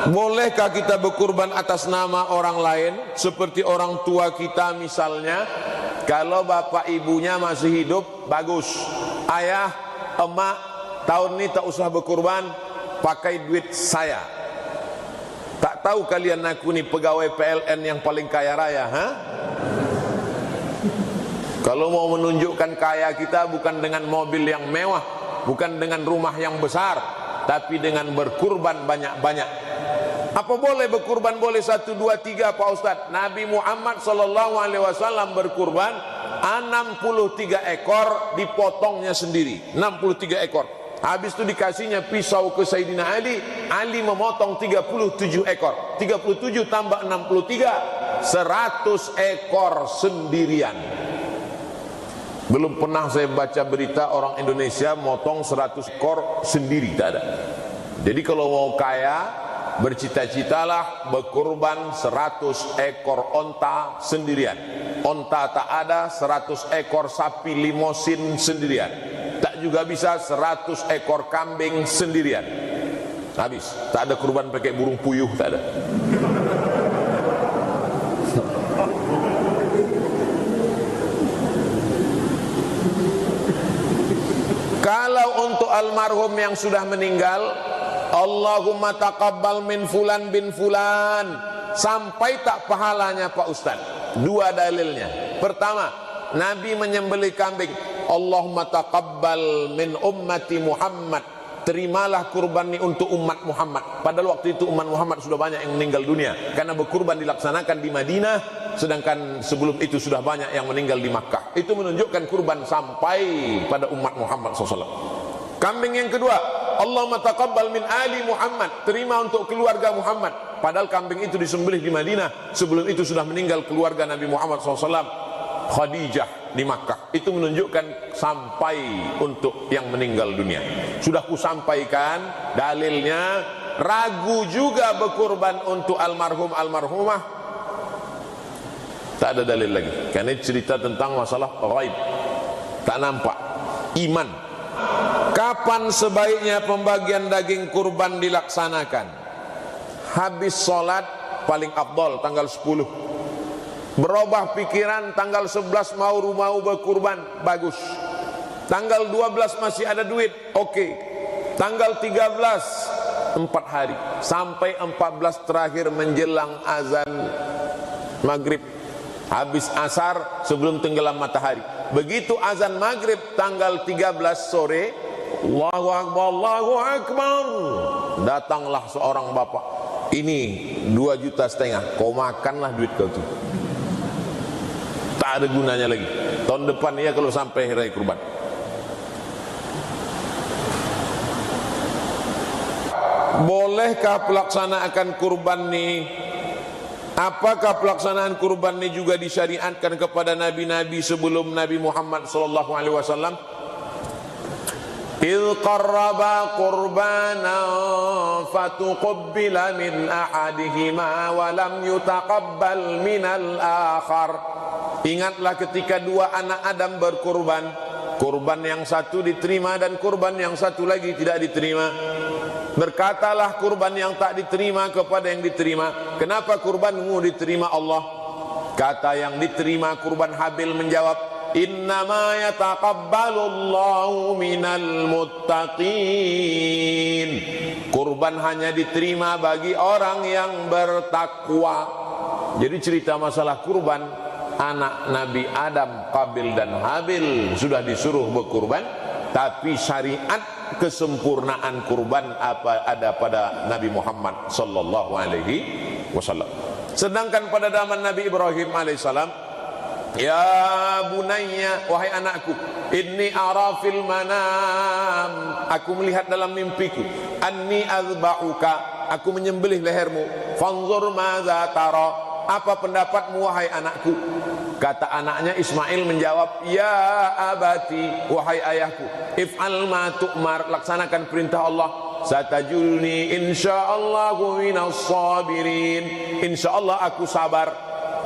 Bolehkah kita berkurban atas nama orang lain, seperti orang tua kita misalnya? Kalau bapak ibunya masih hidup, bagus. Ayah, emak, tahun ini tak usah berkurban, pakai duit saya. Tak tahu kalian aku ni pegawai PLN yang paling kaya raya, ha? Kalau mau menunjukkan kaya kita bukan dengan mobil yang mewah, bukan dengan rumah yang besar, tapi dengan berkurban banyak-banyak. Apa boleh berkurban? Boleh 1, 2, 3 Pak Ustaz. Nabi Muhammad SAW berkurban 63 ekor, dipotongnya sendiri 63 ekor. Habis itu dikasihnya pisau ke Sayyidina Ali. Ali memotong 37 ekor. 37 tambah 63, 100 ekor sendirian. Belum pernah saya baca berita orang Indonesia motong 100 ekor sendiri, tak ada. Jadi kalau mau kaya, bercita-citalah berkurban 100 ekor onta sendirian. Onta tak ada, 100 ekor sapi limosin sendirian. Tak juga bisa 100 ekor kambing sendirian. Habis, tak ada kurban pakai burung puyuh, tak ada. Kalau untuk almarhum yang sudah meninggal, Allahumma taqabbal min fulan bin fulan, sampai tak pahalanya Pak Ustaz? Dua dalilnya. Pertama, Nabi menyembelih kambing, Allahumma taqabbal min ummati Muhammad, terimalah kurban ini untuk umat Muhammad. Padahal waktu itu umat Muhammad sudah banyak yang meninggal dunia, karena berkurban dilaksanakan di Madinah, sedangkan sebelum itu sudah banyak yang meninggal di Makkah. Itu menunjukkan kurban sampai pada umat Muhammad SAW. Kambing yang kedua, Allahumma taqabbal min ali Muhammad, terima untuk keluarga Muhammad. Padahal kambing itu disembelih di Madinah, sebelum itu sudah meninggal keluarga Nabi Muhammad SAW, Khadijah di Makkah. Itu menunjukkan sampai untuk yang meninggal dunia. Sudah kusampaikan dalilnya. Ragu juga berkurban untuk almarhum almarhumah, tak ada dalil lagi, karena cerita tentang masalah ghaib, tak nampak iman. Kapan sebaiknya pembagian daging kurban dilaksanakan? Habis sholat paling afdal tanggal 10. Berubah pikiran tanggal 11 mau berkurban, bagus. Tanggal 12 masih ada duit, oke. Tanggal 13 4 hari sampai 14 terakhir menjelang azan maghrib. Habis asar sebelum tenggelam matahari. Begitu azan maghrib tanggal 13 sore, Allahu Akbar, Allahu Akbar, datanglah seorang bapak, ini 2,5 juta, kau makanlah duit kau tu, tak ada gunanya lagi. Tahun depan ya kalau sampai hari kurban. Bolehkah pelaksanaan kurban ni? Apakah pelaksanaan kurban ini juga disyariatkan kepada nabi-nabi sebelum Nabi Muhammad SAW? إِذْ قَرَّبَا قُرْبَانًا فَتُقُبِّلَ مِنْ أَحَدِهِمَا وَلَمْ يُتَقَبَّلْ مِنَ الْآخَرِ. Ingatlah ketika dua anak Adam berkurban, kurban yang satu diterima dan kurban yang satu lagi tidak diterima. Berkatalah kurban yang tak diterima kepada yang diterima, kenapa kurbanmu diterima Allah? Kata yang diterima kurban Habil menjawab, innama yataqabbalullahu minal muttaqin. Kurban hanya diterima bagi orang yang bertakwa. Jadi cerita masalah kurban, anak Nabi Adam, Qabil dan Habil sudah disuruh berkurban, tapi syariat kesempurnaan kurban apa ada pada Nabi Muhammad sallallahu alaihi wasallam. Sedangkan pada zaman Nabi Ibrahim alaihissalam, ya bunayya, wahai anakku, inni ara fil manam, aku melihat dalam mimpiku, anni azba'uka, aku menyembelih lehermu, fanzur madza tara, apa pendapatmu wahai anakku? Kata anaknya Ismail menjawab, ya abati, wahai ayahku, if'al ma tu'mar, laksanakan perintah Allah, satajulni insyaallahu minas sabirin, insyaallah aku sabar.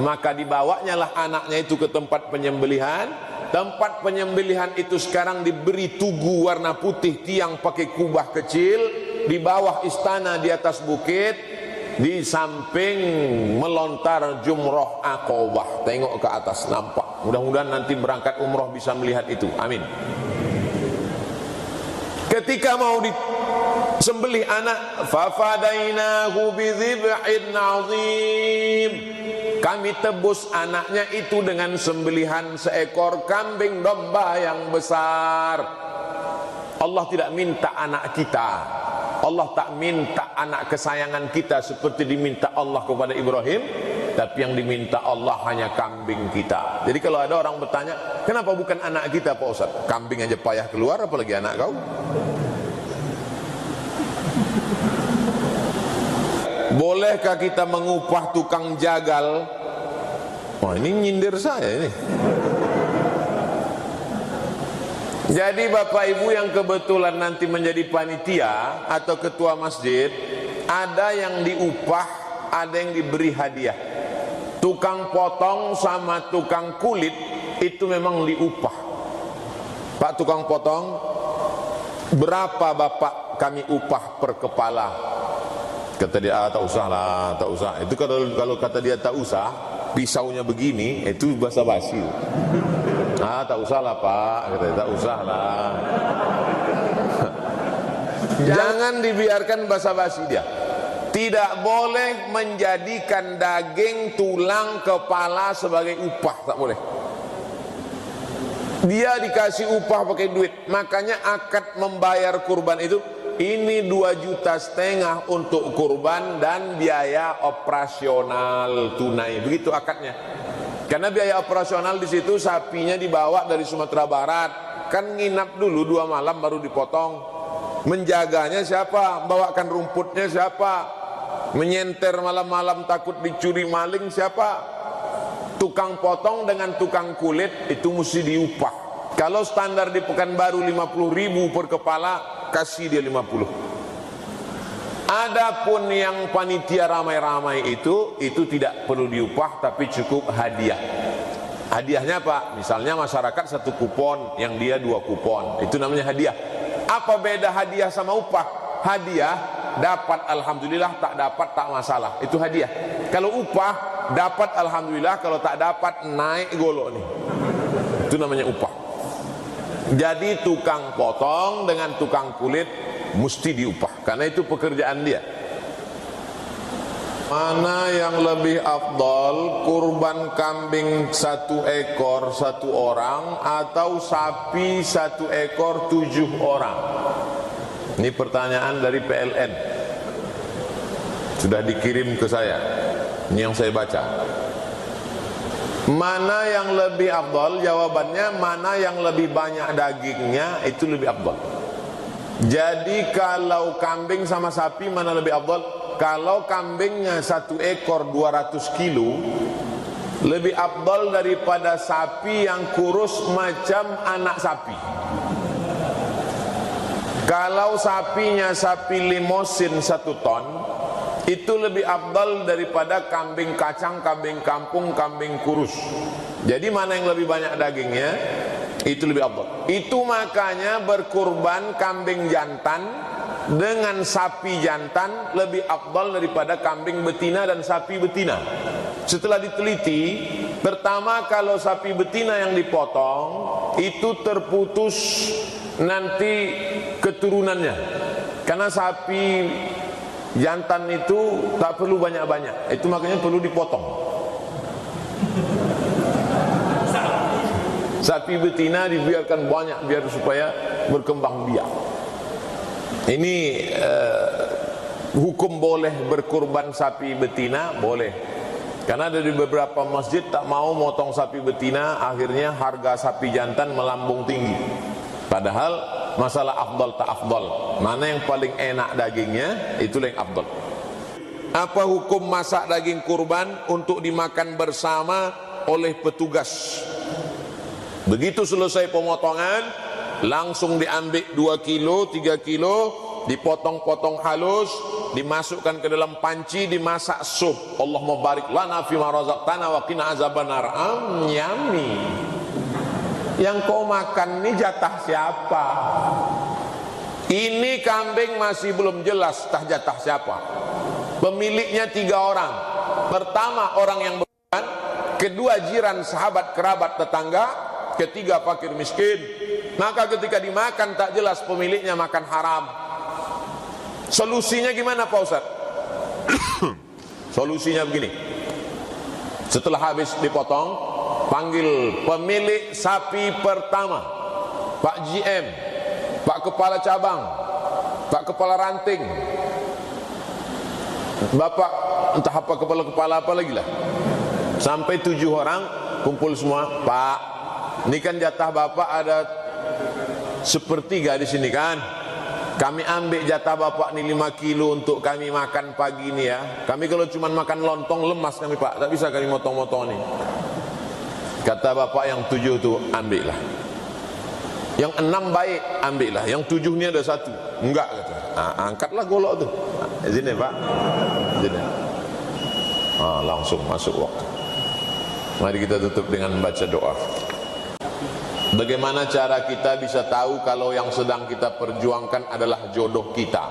Maka dibawanya lah anaknya itu ke tempat penyembelihan. Tempat penyembelihan itu sekarang diberi tugu warna putih, tiang pakai kubah kecil di bawah istana di atas bukit. di samping melontar jumroh Aqobah. Tengok ke atas, nampak. Mudah-mudahan nanti berangkat umroh bisa melihat itu. Amin. Ketika mau disembelih anak, fafadainahu bidzibhin azim, kami tebus anaknya itu dengan sembelihan seekor kambing domba yang besar. Allah tidak minta anak kita, Allah tak minta anak kesayangan kita seperti diminta Allah kepada Ibrahim, tapi yang diminta Allah hanya kambing kita. Jadi kalau ada orang bertanya, kenapa bukan anak kita Pak Ustaz? Kambing aja payah keluar, apalagi anak kau. Bolehkah kita mengupah tukang jagal? Wah, ini nyindir saya ini. Jadi Bapak Ibu yang kebetulan nanti menjadi panitia atau ketua masjid, ada yang diupah, ada yang diberi hadiah. Tukang potong sama tukang kulit itu memang diupah. Pak tukang potong, berapa Bapak kami upah per kepala? Kata dia, tak usah lah, tak usah. Itu kalau kata dia tak usah, pisaunya begini, itu basa-basi. Tak usah lah Pak, kata dia, tak usah lah. Jangan dibiarkan basa-basi dia. Tidak boleh menjadikan daging, tulang, kepala sebagai upah, tak boleh. Dia dikasih upah pakai duit. Makanya akad membayar kurban itu, ini 2,5 juta untuk kurban dan biaya operasional tunai. Begitu akadnya. Karena biaya operasional di situ sapinya dibawa dari Sumatera Barat, kan nginap dulu 2 malam baru dipotong. Menjaganya siapa? Bawakan rumputnya siapa? Menyenter malam-malam takut dicuri maling siapa? Tukang potong dengan tukang kulit itu mesti diupah. Kalau standar di Pekanbaru 50.000 per kepala, kasih dia 50. Adapun yang panitia ramai-ramai itu tidak perlu diupah, tapi cukup hadiah. Hadiahnya apa? Misalnya masyarakat 1 kupon, yang dia 2 kupon, itu namanya hadiah. Apa beda hadiah sama upah? Hadiah dapat alhamdulillah, tak dapat tak masalah, itu hadiah. Kalau upah dapat alhamdulillah, kalau tak dapat naik golok nih, itu namanya upah. Jadi tukang potong dengan tukang kulit mesti diupah, karena itu pekerjaan dia. Mana yang lebih afdal, kurban kambing 1 ekor 1 orang atau sapi 1 ekor 7 orang? Ini pertanyaan dari PLN, sudah dikirim ke saya. Ini yang saya baca. Mana yang lebih afdal? Jawabannya, mana yang lebih banyak dagingnya itu lebih afdal. Jadi kalau kambing sama sapi mana lebih afdal? Kalau kambingnya 1 ekor 200 kilo lebih afdal daripada sapi yang kurus macam anak sapi. Kalau sapinya sapi limosin 1 ton, itu lebih afdal daripada kambing kacang, kambing kampung, kambing kurus. Jadi mana yang lebih banyak dagingnya, itu lebih afdal. Itu makanya berkurban kambing jantan dengan sapi jantan lebih afdal daripada kambing betina dan sapi betina. Setelah diteliti, pertama kalau sapi betina yang dipotong itu terputus nanti keturunannya, karena sapi jantan itu tak perlu banyak-banyak, itu makanya perlu dipotong. Sapi betina dibiarkan banyak biar supaya berkembang biak. Ini hukum boleh berkurban sapi betina, boleh. Karena dari beberapa masjid tak mau motong sapi betina, akhirnya harga sapi jantan melambung tinggi. Padahal masalah afdal tak afdal, mana yang paling enak dagingnya, itulah yang afdal. Apa hukum masak daging kurban untuk dimakan bersama oleh petugas? Begitu selesai pemotongan, langsung diambil 2 kilo, 3 kilo, dipotong-potong halus, dimasukkan ke dalam panci, dimasak sup. Allahumma barik lana fima razaqtana wa qina azabannar. Yummy. Yang kau makan ini jatah siapa? Ini kambing masih belum jelas jatah siapa. Pemiliknya 3 orang. Pertama orang yang beriman, kedua jiran, sahabat, kerabat, tetangga, ketiga fakir miskin. Maka ketika dimakan tak jelas pemiliknya makan haram. Solusinya gimana Pak Ustaz? Solusinya begini. Setelah habis dipotong, panggil pemilik sapi pertama, Pak GM, Pak Kepala Cabang, Pak Kepala Ranting, Bapak entah apa kepala-kepala apa lagi lah. Sampai 7 orang kumpul semua. Pak, ini kan jatah Bapak ada 1/3 di sini kan. Kami ambil jatah Bapak ini 5 kilo untuk kami makan pagi ini ya. Kami kalau cuma makan lontong lemas kami Pak, tak bisa kami motong-motong ini. Kata Bapak yang 7 itu, ambillah. Yang 6 baik, ambillah. Yang 7 ini ada 1. Enggak kata. Angkatlah golok tu. Sini Pak. Sini. Langsung masuk waktu. Mari kita tutup dengan baca doa. Bagaimana cara kita bisa tahu kalau yang sedang kita perjuangkan adalah jodoh kita?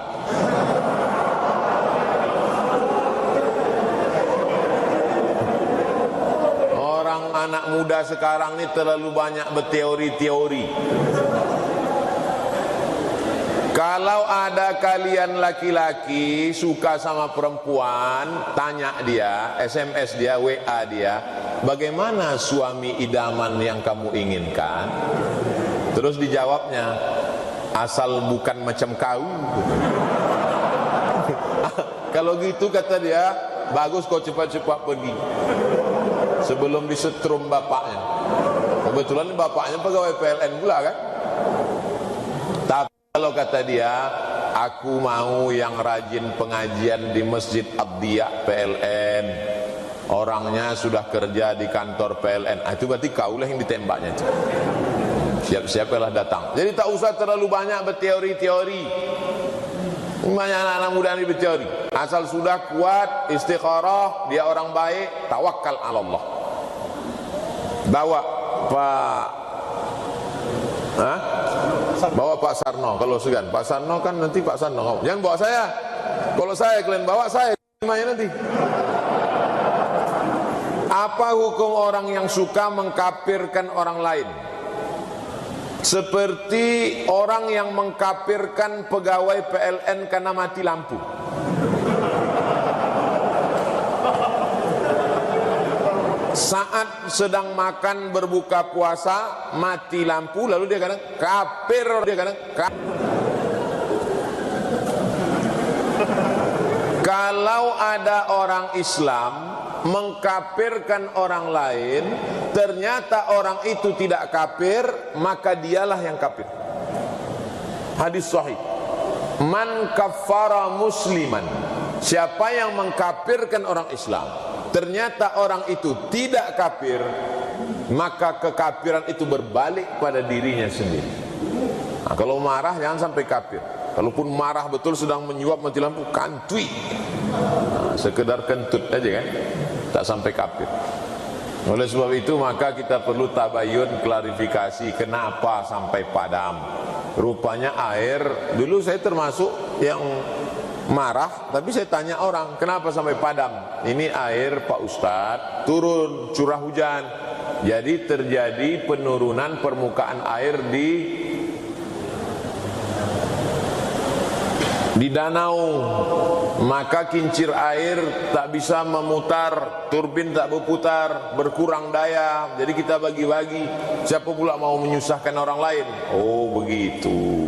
Orang anak muda sekarang ini terlalu banyak berteori-teori. Kalau ada kalian laki-laki suka sama perempuan, tanya dia, SMS dia, WA dia, bagaimana suami idaman yang kamu inginkan? Terus dijawabnya, asal bukan macam kau. Kalau gitu kata dia, bagus kau cepat-cepat pergi sebelum disetrum bapaknya. Kebetulan bapaknya pegawai PLN pula kan. Tapi kalau kata dia, aku mau yang rajin pengajian di Masjid Abdiyah PLN, orangnya sudah kerja di kantor PLN. Itu berarti kaulah yang ditembaknya. Siap-siapalah datang. Jadi tak usah terlalu banyak berteori-teori. Banyak anak-anak muda ini berteori. Asal sudah kuat, istikharah, dia orang baik, tawakal ala Allah. Bawa bawa Pak Sarno kalau segan. Pak Sarno kan nanti Pak Sarno. Jangan bawa saya. Kalau saya kalian bawa saya gimana nanti? Apa hukum orang yang suka mengkafirkan orang lain? Seperti orang yang mengkafirkan pegawai PLN karena mati lampu. Saat sedang makan berbuka puasa, mati lampu, lalu dia kata kafir, dia kata kalau ada orang Islam mengkafirkan orang lain, ternyata orang itu tidak kafir, maka dialah yang kafir. Hadis sahih. Man kaffara musliman, siapa yang mengkafirkan orang Islam, ternyata orang itu tidak kafir, maka kekafiran itu berbalik pada dirinya sendiri. Nah, kalau marah jangan sampai kafir. Kalaupun marah betul sedang menyuap mati lampu, kantui. Nah, sekedar kentut aja kan, tak sampai kafir. Oleh sebab itu maka kita perlu tabayun, klarifikasi kenapa sampai padam. Rupanya air, dulu saya termasuk yang marah, tapi saya tanya orang, kenapa sampai padam? Ini air Pak Ustadz turun curah hujan, jadi terjadi penurunan permukaan air di danau, maka kincir air tak bisa memutar, turbin tak berputar, berkurang daya, jadi kita bagi-bagi. Siapa pula mau menyusahkan orang lain? Oh begitu.